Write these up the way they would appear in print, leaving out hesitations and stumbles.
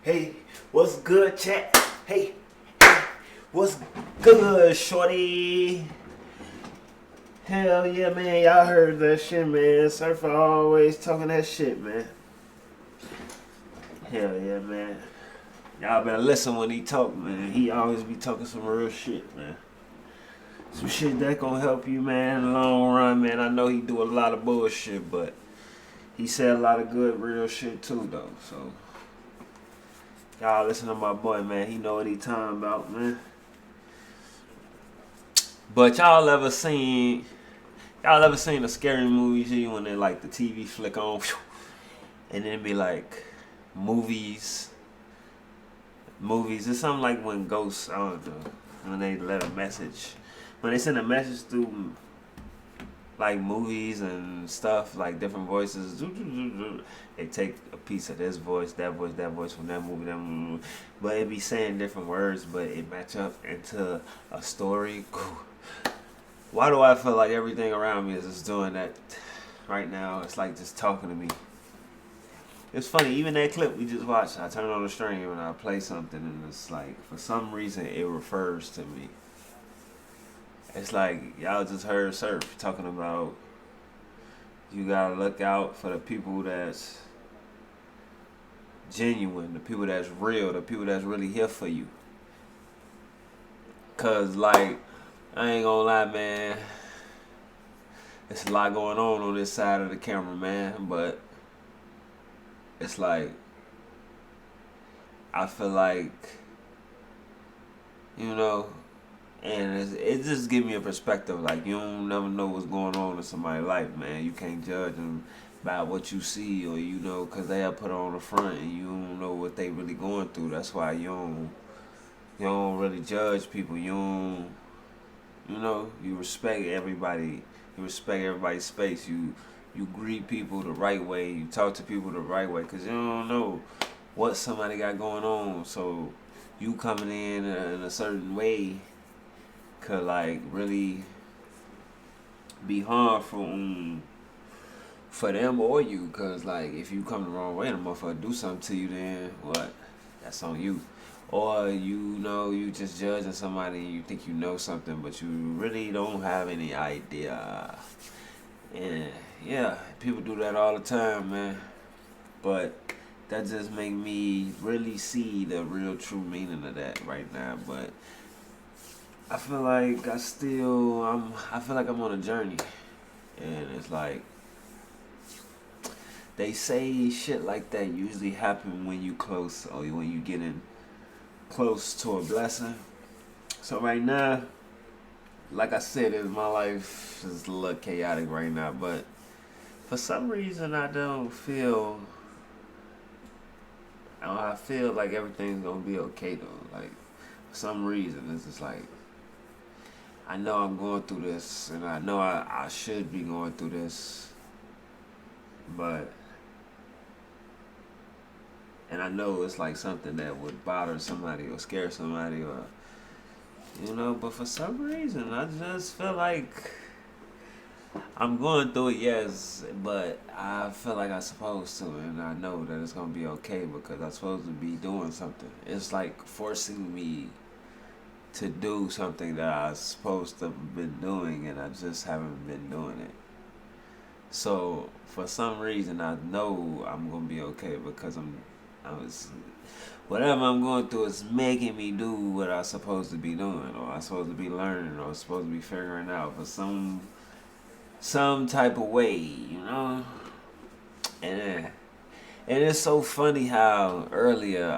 Hey, what's good, chat? Hey, what's good, shorty? Hell yeah, man. Y'all heard that shit, man. Surfer always talking that shit, man. Hell yeah, man. Y'all better listen when he talk, man. He always be talking some real shit, man. Some shit that gonna help you, man, in the long run, man. I know he do a lot of bullshit, but he said a lot of good, real shit too, though. So y'all listen to my boy, man. He know what he talking about, man. But y'all ever seen a scary movie when they like the TV flick on and then be like movies it's something like when ghosts, I don't know, when they let a message, when they send a message through like movies and stuff, like different voices, they take a piece of this voice, that voice from that movie, but it be saying different words, but it match up into a story. Why do I feel like everything around me is just doing that right now? It's like just talking to me. It's funny, even that clip we just watched, I turn on the stream and I play something and it's like, for some reason, it refers to me. It's like, y'all just heard Surf talking about you gotta look out for the people that's genuine, the people that's real, the people that's really here for you. Cause like, I ain't gonna lie, man. It's a lot going on this side of the camera, man. But it's like, I feel like, you know, and it just give me a perspective. Like, you don't never know what's going on in somebody's life, man. You can't judge them by what you see, or you know, cause they have put on the front, and you don't know what they really going through. That's why you don't really judge people. You know, you respect everybody. You respect everybody's space. You greet people the right way. You talk to people the right way, cause you don't know what somebody got going on. So you coming in a certain way could like really be harmful for them or you. Cause like if you come the wrong way and a motherfucker do something to you, then what? That's on you. Or you know you just judging somebody and you think you know something, but you really don't have any idea. And yeah, people do that all the time, man. But that just make me really see the real true meaning of that right now. But I feel like I feel like I'm on a journey, and it's like they say shit like that usually happen when you close or when you get in close to a blessing. So right now, like I said, my life is a little chaotic right now, but for some reason I feel like everything's gonna be okay though. Like for some reason it's just like I know I'm going through this and I know I should be going through this, but and I know it's like something that would bother somebody or scare somebody or you know, but for some reason I just feel like I'm going through it, yes, but I feel like I'm supposed to, and I know that it's gonna be okay because I'm supposed to be doing something. It's like forcing me to do something that I was supposed to have been doing, and I just haven't been doing it. So for some reason, I know I'm gonna be okay because I was whatever I'm going through is making me do what I'm supposed to be doing, or I'm supposed to be learning, or I'm supposed to be figuring out for some type of way, you know. And and it's so funny how earlier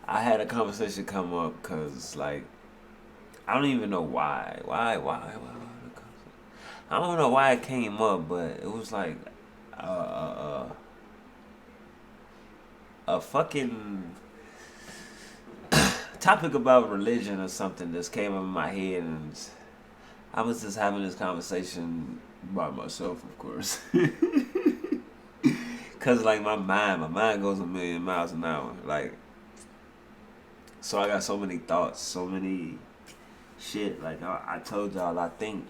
I had a conversation come up because like I don't even know why. I don't know why it came up, but it was like a fucking topic about religion or something just came up in my head, and I was just having this conversation by myself, of course. Cause like my mind goes a million miles an hour. Like, so I got so many thoughts, so many shit. Like I told y'all, I think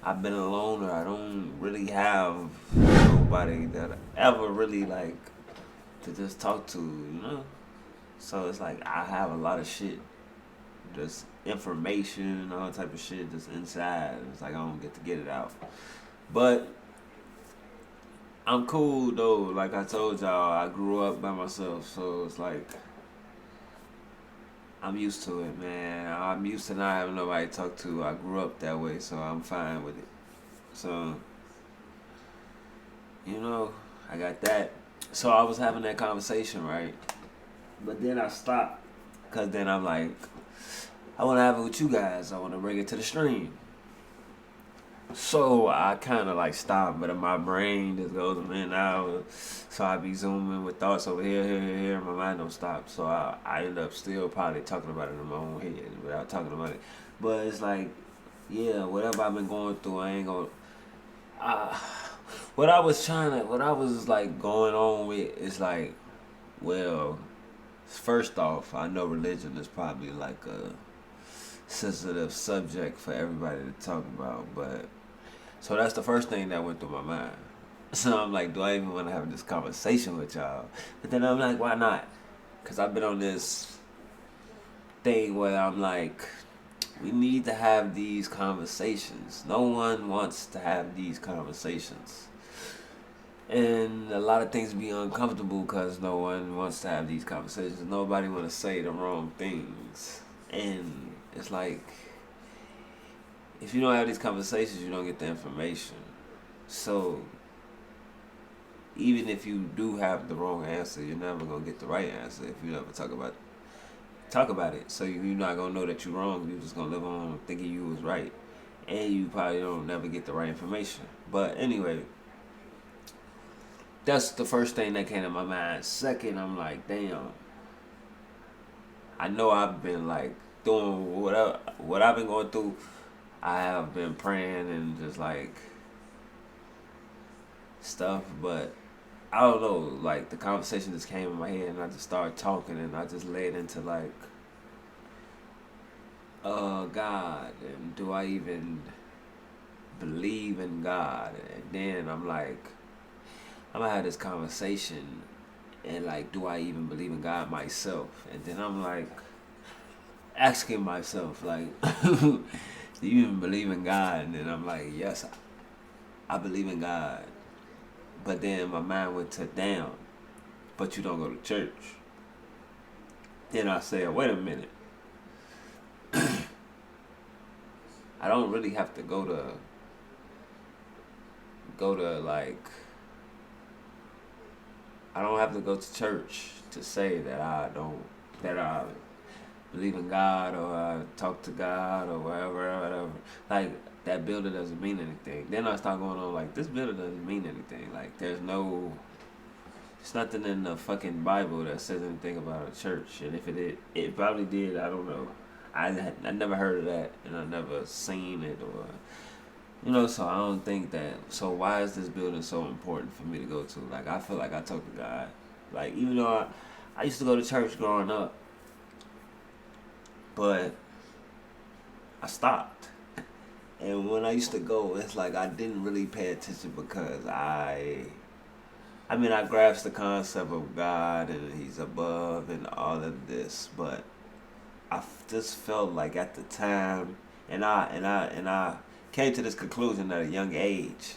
I've been a loner. I don't really have nobody that ever really like to just talk to, you know. So it's like I have a lot of shit, just information, all type of shit, just inside. It's like I don't get to get it out. But I'm cool though. Like I told y'all, I grew up by myself, so it's like I'm used to it, man. I'm used to not having nobody to talk to. I grew up that way, so I'm fine with it. So, you know, I got that. So I was having that conversation, right? But then I stopped, because then I'm like, I want to have it with you guys. I want to bring it to the stream. So I kind of like stopped, but in my brain just goes a minute now. So I be zooming with thoughts over here, here, here, here. My mind don't stop. So I end up still probably talking about it in my own head without talking about it. But it's like, yeah, whatever I've been going through, I ain't gonna. Uh, what I was like going on with is like, well, first off, I know religion is probably like a sensitive subject for everybody to talk about, but so that's the first thing that went through my mind. So I'm like, do I even want to have this conversation with y'all? But then I'm like, why not? Because I've been on this thing where I'm like, we need to have these conversations. No one wants to have these conversations. And a lot of things be uncomfortable because no one wants to have these conversations. Nobody want to say the wrong things. And it's like, if you don't have these conversations, you don't get the information. So even if you do have the wrong answer, you're never gonna get the right answer if you never talk about it. So you're not gonna know that you're wrong. You're just gonna live on thinking you was right, and you probably don't never get the right information. But anyway, that's the first thing that came to my mind. Second, I'm like, damn. I know I've been like doing what I've been going through. I have been praying and just like stuff, but I don't know. Like the conversation just came in my head, and I just started talking, and I just led into like, God, and do I even believe in God? And then I'm like, I'm gonna have this conversation, and like, do I even believe in God myself? And then I'm like, asking myself, like, do you even believe in God? And then I'm like, yes, I believe in God. But then my mind went to, damn, but you don't go to church. Then I said, wait a minute. I don't really have to go to like, I don't have to go to church to say that I believe in God or I talk to God or whatever. Like, that building doesn't mean anything. Then I start going on like, this building doesn't mean anything. Like, there's nothing in the fucking Bible that says anything about a church. And if it probably did. I don't know. I never heard of that, and I never seen it, or so I don't think that. So why is this building so important for me to go to? Like, I feel like I talk to God. Like, even though I used to go to church growing up, but I stopped. And when I used to go, it's like I didn't really pay attention because I grasped the concept of God and He's above and all of this, but I just felt like at the time, and I came to this conclusion at a young age.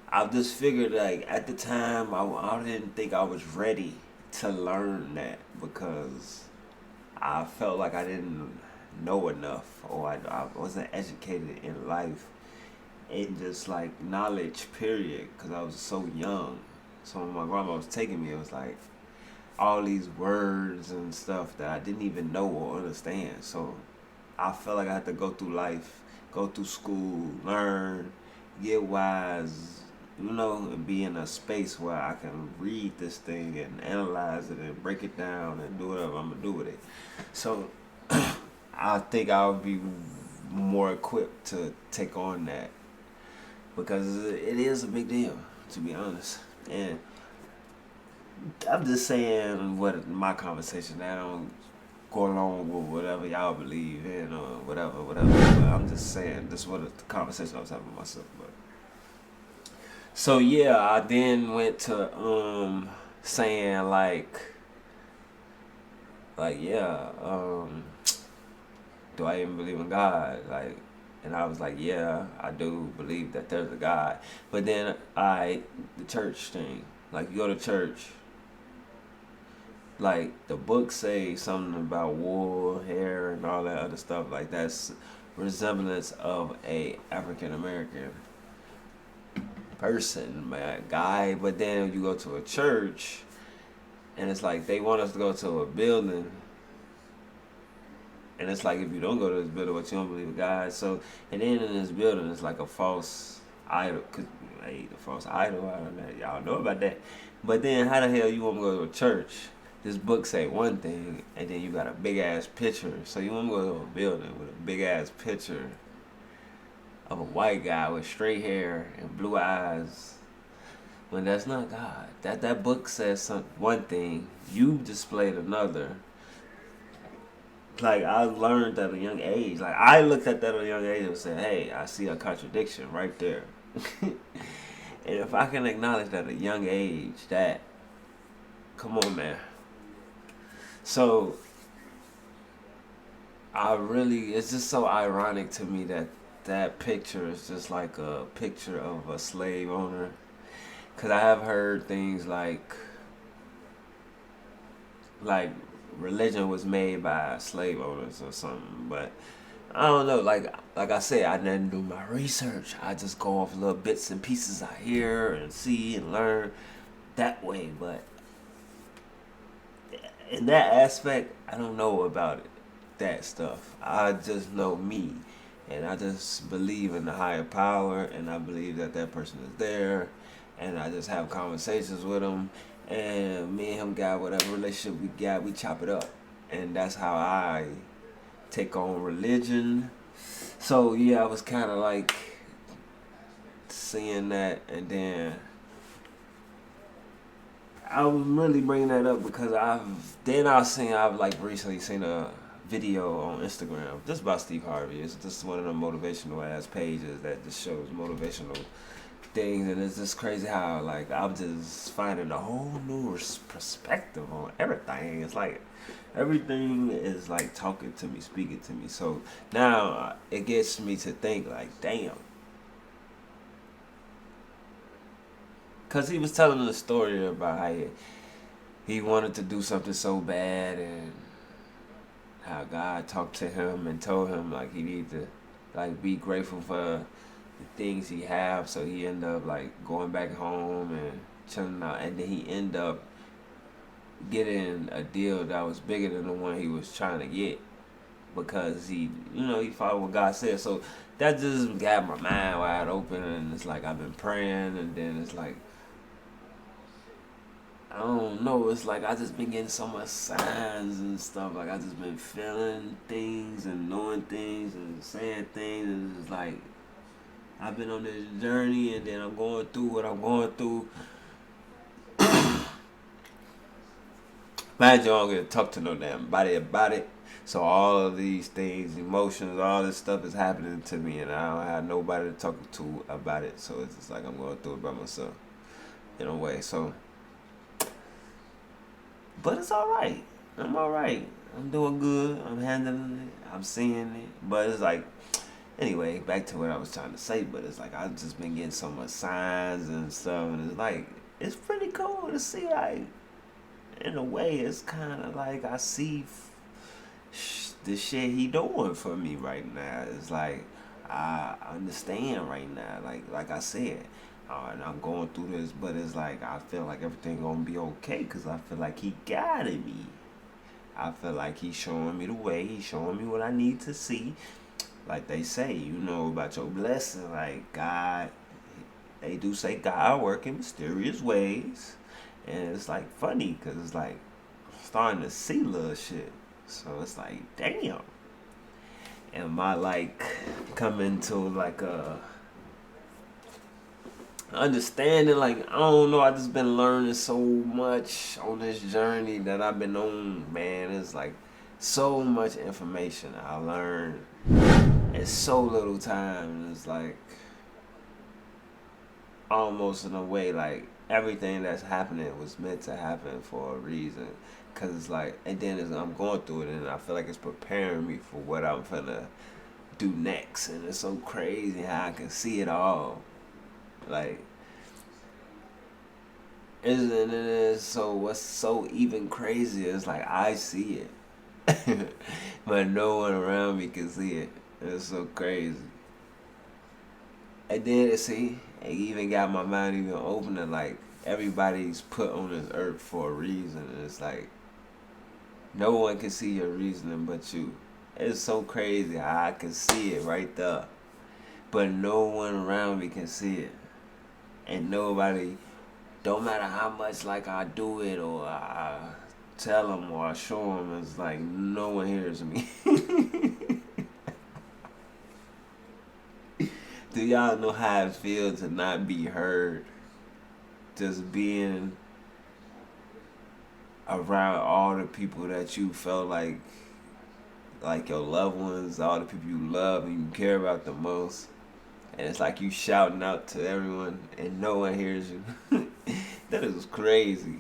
I just figured like at the time I didn't think I was ready to learn that because I felt like I didn't know enough, or I wasn't educated in life in just like knowledge period, because I was so young. So when my grandma was taking me, it was like all these words and stuff that I didn't even know or understand. So I felt like I had to go through life, go through school, learn, get wise, and be in a space where I can read this thing and analyze it and break it down and do whatever I'm gonna do with it. So I think I'll be more equipped to take on that, because it is a big deal, to be honest. And I'm just saying what my conversation. I don't go along with whatever y'all believe in or whatever. But I'm just saying this is what the conversation I was having with myself. But so yeah, I then went to saying like yeah, do I even believe in God? Like, and I was like, yeah, I do believe that there's a God. But then the church thing, like you go to church, like the book say something about wool, hair, and all that other stuff. Like that's resemblance of a African American person, man, guy. But then you go to a church, and it's like they want us to go to a building. And it's like if you don't go to this building, what you don't believe in God. So, and then in this building, it's like a false idol. Cause hey, the false idol, I don't know, y'all know about that. But then, how the hell you want to go to a church? This book say one thing, and then you got a big ass picture. So you want to go to a building with a big ass picture of a white guy with straight hair and blue eyes. When that's not God. That book says one thing, you displayed another. Like I learned at a young age. Like I looked at that at a young age and said, "Hey, I see a contradiction right there." And if I can acknowledge that at a young age, that come on, man. So it's just so ironic to me that that picture is just like a picture of a slave owner. Cause I have heard things like religion was made by slave owners or something, but I don't know. Like I said, I didn't do my research. I just go off little bits and pieces I hear and see and learn that way. But in that aspect, I don't know about it, that stuff. I just know me, and I just believe in the higher power, and I believe that that person is there, and I just have conversations with him, and me and him got whatever relationship we got, we chop it up, and that's how I take on religion. So yeah, I was kind of like seeing that, and then I was really bringing that up because I've like recently seen a video on Instagram just about Steve Harvey. It's just one of the motivational ass pages that just shows motivational things, and it's just crazy how like I'm just finding a whole new perspective on everything. It's like everything is like talking to me, speaking to me. So now it gets me to think like, damn. Cause he was telling the story about how he wanted to do something so bad, and how God talked to him and told him like he needed to like be grateful for the things he have. So he ended up like going back home and chilling out, and then he ended up getting a deal that was bigger than the one he was trying to get because he followed what God said. So that just got my mind wide open, and it's like I've been praying, and then it's like I don't know. It's like I just been getting so much signs and stuff. Like I just been feeling things and knowing things and saying things, and it's like I've been on this journey, and then I'm going through what I'm going through. Mind you, I don't get to talk to no damn body about it. So all of these things, emotions, all this stuff is happening to me, and I don't have nobody to talk to about it. So it's just like I'm going through it by myself in a way. So. But it's all right. I'm all right. I'm doing good. I'm handling it. I'm seeing it. But it's like, anyway, back to what I was trying to say. But it's like I've just been getting so much signs and stuff, and it's like it's pretty cool to see. Like, in a way, it's kind of like I see the shit he doing for me right now. It's like I understand right now. Like I said. And I'm going through this, but it's like I feel like everything gonna be okay because I feel like he guided me. I feel like he's showing me the way. He's showing me what I need to see. Like they say, about your blessing. Like God, they do say God work in mysterious ways, and it's like funny because it's like starting to see little shit. So it's like, damn. Am I like coming to like a understanding? Like I don't know, I just been learning so much on this journey that I've been on, man. It's like so much information I learned in so little time. It's like almost in a way like everything that's happening was meant to happen for a reason. Cause it's like, and then as I'm going through it, and I feel like it's preparing me for what I'm finna do next. And it's so crazy how I can see it all. Like, isn't it? So what's so even crazier is like I see it, but no one around me can see it. It's so crazy. And then see, it even got my mind even open to like everybody's put on this earth for a reason. And it's like no one can see your reasoning but you. It's so crazy how I can see it right there, but no one around me can see it, and nobody. Don't matter how much like I do it or I tell them or I show them, it's like no one hears me. Do y'all know how it feels to not be heard? Just being around all the people that you felt like your loved ones, all the people you love and you care about the most. And it's like you shouting out to everyone and no one hears you. That is crazy.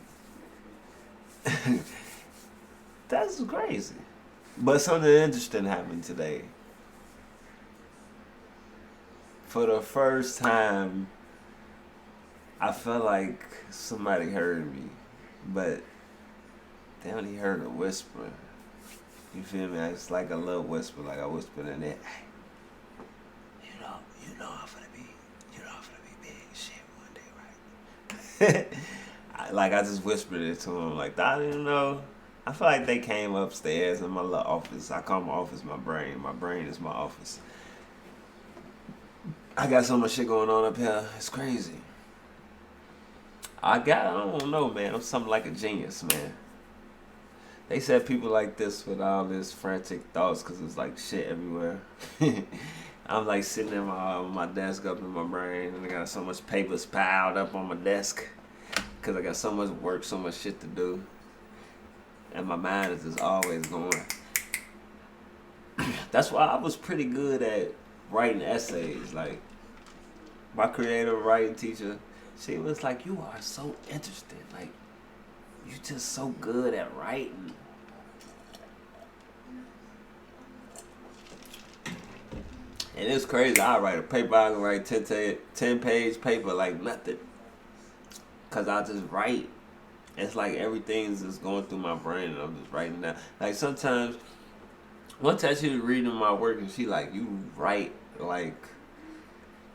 That's crazy. But something interesting happened today. For the first time, I felt like somebody heard me, but they only heard a whisper. You feel me? It's like a little whisper, like I whispered in there. Hey, you know I'm finna be big shit one day, right? Like I just whispered it to him, like I didn't know. I feel like they came upstairs in my little office. I call my office my brain. My brain is my office. I got so much shit going on up here. It's crazy. I don't know, man. I'm something like a genius, man. They said people like this with all this frantic thoughts because it's like shit everywhere. I'm like sitting at my desk up in my brain, and I got so much papers piled up on my desk because I got so much work, so much shit to do, and my mind is just always going. That's why I was pretty good at writing essays. Like my creative writing teacher, she was like, "You are so interested. Like you just so good at writing." And it's crazy. I write a paper. I can write 10-page paper like nothing. Because I just write. It's like everything's just going through my brain and I'm just writing down. Like sometimes, one time she was reading my work and she like, you write like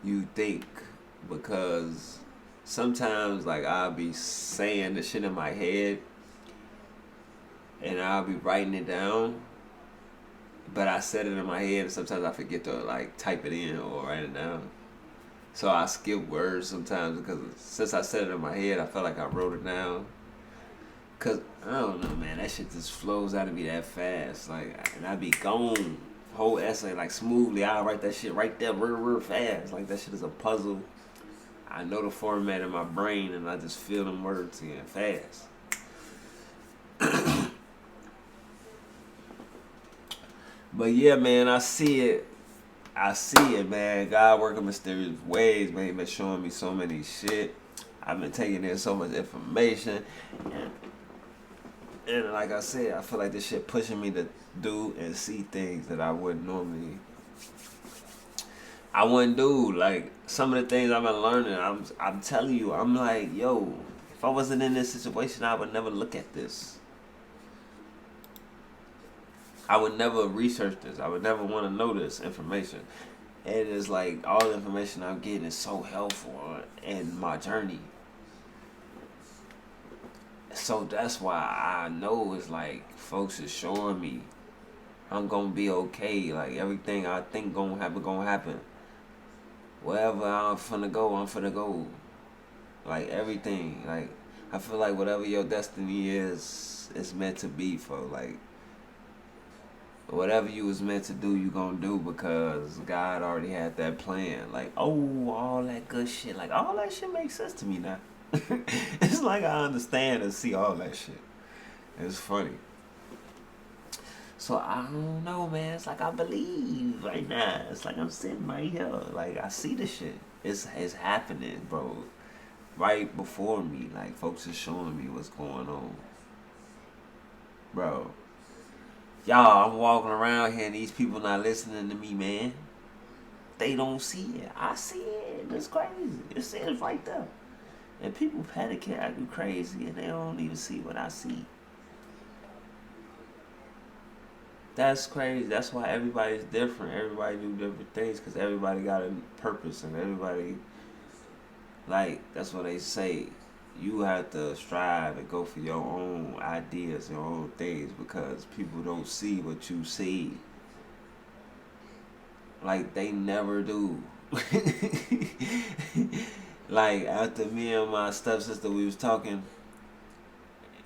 you think. Because sometimes like I'll be saying the shit in my head and I'll be writing it down. But I said it in my head and sometimes I forget to like type it in or write it down. So I skip words sometimes because since I said it in my head, I felt like I wrote it down. Cause I don't know, man, that shit just flows out of me that fast. Like, and I be gone, whole essay like smoothly. I'll write that shit right there, real fast. Like that shit is a puzzle. I know the format in my brain, and I just feel them words in fast. But yeah, man, I see it, man. God working mysterious ways, man. He been showing me so many shit. I've been taking in so much information. And like I said, I feel like this shit pushing me to do and see things that I wouldn't do. Like some of the things I've been learning, I'm telling you, I'm like, yo, if I wasn't in this situation, I would never look at this. I would never research this. I would never want to know this information. And it's like all the information I'm getting is so helpful in my journey. So that's why I know it's like folks is showing me I'm gonna be okay. Like everything I think gonna happen. Wherever I'm finna go. Like everything. Like I feel like whatever your destiny is, it's meant to be for. Like whatever you was meant to do, you gonna do because God already had that plan. Like, oh, all that good shit. Like, all that shit makes sense to me now. It's like I understand and see all that shit. It's funny. So, I don't know, man. It's like I believe right now. It's like I'm sitting right here. Like, I see the shit. It's happening, bro. right before me. Like, folks is showing me what's going on. Bro. Y'all, I'm walking around here and these people not listening to me, man. They don't see it. I see it. It's crazy. It says right there. And people panicking, acting crazy, and they don't even see what I see. That's crazy. That's why everybody's different. Everybody do different things because everybody got a purpose, and everybody, like, that's what they say. You have to strive and go for your own ideas, your own things, because people don't see what you see. Like, they never do. Like, after me and my stepsister, we was talking,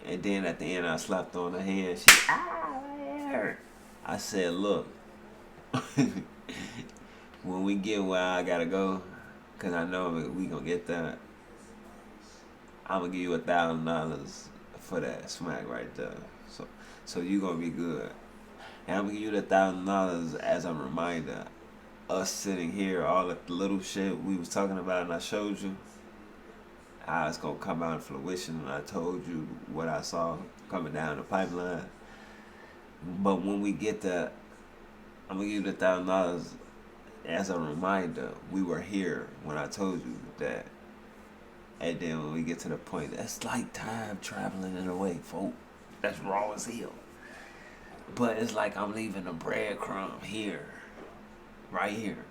and then at the end I slapped on her hand. She, I said, look, when we get where I gotta go, because I know we gonna get that, I'm gonna give you $1,000 for that smack right there. So you gonna be good. And I'm gonna give you the $1,000 as a reminder. Us sitting here, all the little shit we was talking about, and I showed you how it's gonna come out in fruition, and I told you what I saw coming down the pipeline. But when we get that, I'm gonna give you the $1,000 as a reminder. We were here when I told you that. And then when we get to the point, that's like time traveling in a way, folk. That's raw as hell. But it's like I'm leaving a breadcrumb here. Right here.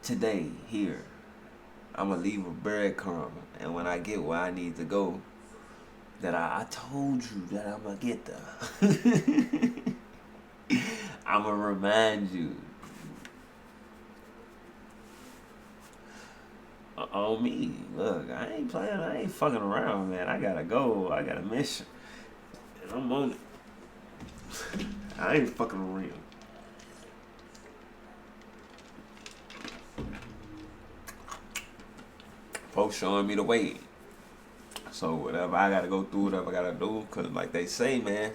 Today, here. I'm going to leave a breadcrumb. And when I get where I need to go, that I told you that I'm going to get there. I'm going to remind you. On me. Look, I ain't playing. I ain't fucking around, man. I got to go. I got a mission. And I'm on it. I ain't fucking around. Folks showing me the way. So whatever I gotta go through, whatever I gotta do, cause like they say, man,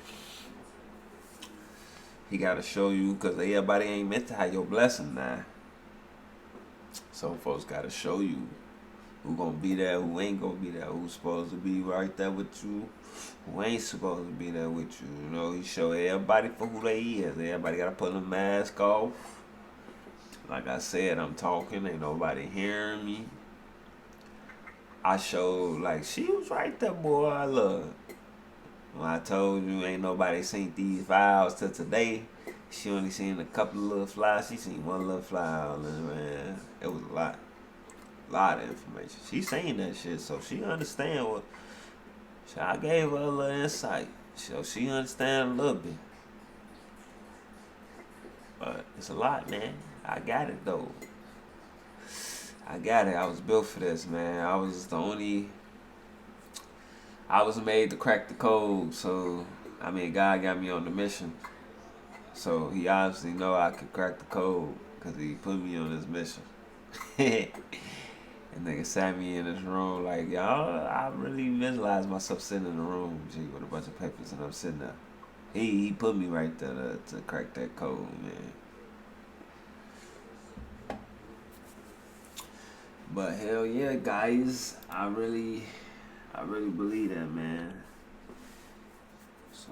he gotta show you, cause everybody ain't meant to have your blessing now. Some folks gotta show you who gonna be there, who ain't gonna be there, who's supposed to be right there with you, who ain't supposed to be there with you. You know, he show everybody for who they is. Everybody gotta put a mask off. Like I said, I'm talking, ain't nobody hearing me. I showed, like, she was right there, boy. I love. When I told you ain't nobody seen these files till today, she only seen a couple of little flies. She seen one little fly, man. It was a lot. Lot of information. She seen that shit, so she understand what. So I gave her a little insight. So she understand a little bit. But it's a lot, man. I got it, though. I got it. I was built for this, man. I was made to crack the code. So, I mean, God got me on the mission. So, he obviously know I could crack the code because he put me on this mission. And nigga sat me in this room like, y'all, I really visualized myself sitting in the room, G, with a bunch of papers, and I'm sitting there. He put me right there to crack that code, man. But hell yeah, guys, I really believe that, man. So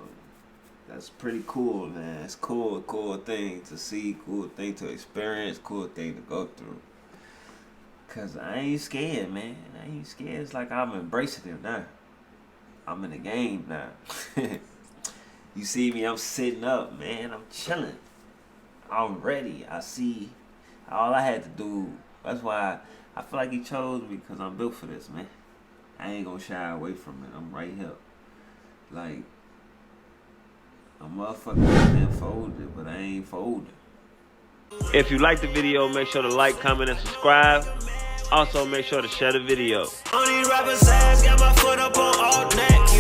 that's pretty cool, man. It's cool thing to see, cool thing to experience, cool thing to go through. Cause I ain't scared, man. I ain't scared. It's like I'm embracing it now. I'm in the game now. You see me, I'm sitting up, man. I'm chilling. I'm ready. I see all I had to do. That's why I feel like he chose me, because I'm built for this, man. I ain't gonna shy away from it. I'm right here. Like, a motherfucker could have been folded, but I ain't folded. If you like the video, make sure to like, comment, and subscribe. Also, make sure to share the video. Only rappers ass got my foot up on all necks.